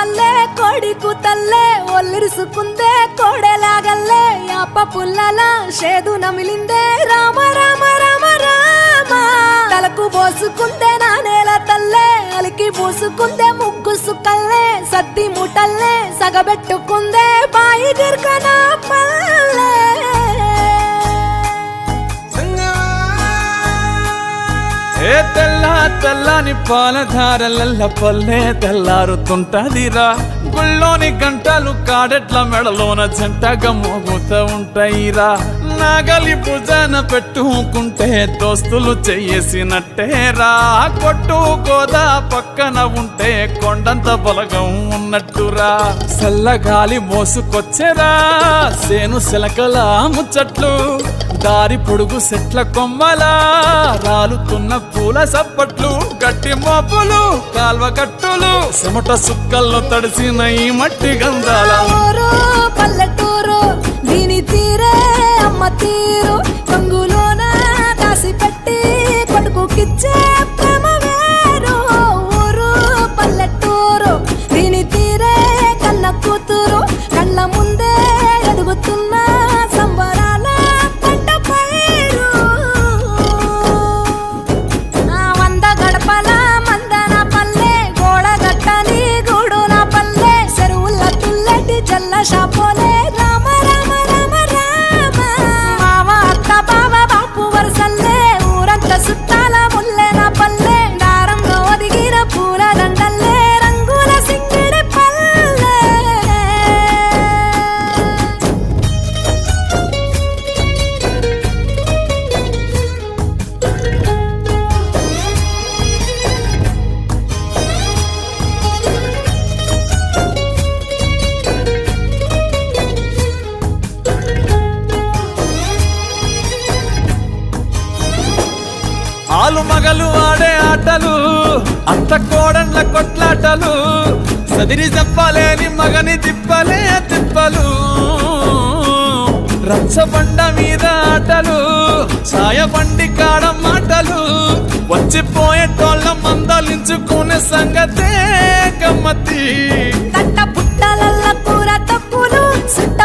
తల్లే కోడికు తల్లే ఒల్లిరుసుకుందే కోడెలాగల్లే యాప పుల్లల షేదు నమిలిందే రామ రామ రామ రామ తలకు పోసుకుందే నా నేల తల్లే అలికి పూసుకుందే ముగ్గు సుక్కల్లే సద్ది ముటల్లే సగబెట్టుకుందే బాయి గిర్కన పల్లె ఏ తెల్లని పాలధారలల్ల పల్లె తెల్లారుతుంటదిరా గుళ్ళోని గంటలు కాడెట్ల మెడలోన జంటగా మోగుతూ ఉంటాయిరా నాగలి భుజాన పెట్టుకుంటే దోస్తులు చెయ్యేసినట్టేరా కొట్టు గోదా పక్కన ఉంటే కొండంత బలగం ఉన్నట్టురా చల్లగాలి మోసుకొచ్చెరా సేను శిలకల ముచ్చట్లు దారి పొడుగు చెట్ల కొమ్మలా రాలుతున్న పూల సప్పట్లు గట్టి మోపులు కాల్వ కట్టులు చెమట సుక్కల్లో తడిసిన ఈ మట్టి గంధాల పల్లెటూరు దీని తీరే అమ్మ తీరు కంగులోన దాసి పెట్టి కొడుకుకిచ్చే ప్రేమ వేరు ఊరు పల్లెటూరు దీని తీరే కన్న కూతురు కళ్ళ ముందే ఎదుగుతున్న సంబరాల పంట పైరు వంద గడపల మందన పల్లె గోడ గట్టని గూడు నా పల్లె చెరువుల తుల్లటి జల్ల షాపోలే రామ రామ రామ రామ మామ అత్త బావ బాపు వరసల్లే ఊరంత సుట్టాల ముల్లె నా పల్లె దారంలో ఒదిగిన పూల దండల్లే రంగుల సింగిడి పల్లె ఆలు మగలు ఆడే ఆటలు అత్త కోడళ్ళ కొట్లాటలు సదిరి చెప్పలేని మగని తిప్పలే తిప్పలు రచ్చబండ మీద ఆటలు ఛాయబండి కాడ మాటలు వచ్చిపోయేటోళ్ళ మందలించుకునే సంగతే గమ్మతి కట్ట పుట్టలల్ల కూర తప్పులు సుట్ట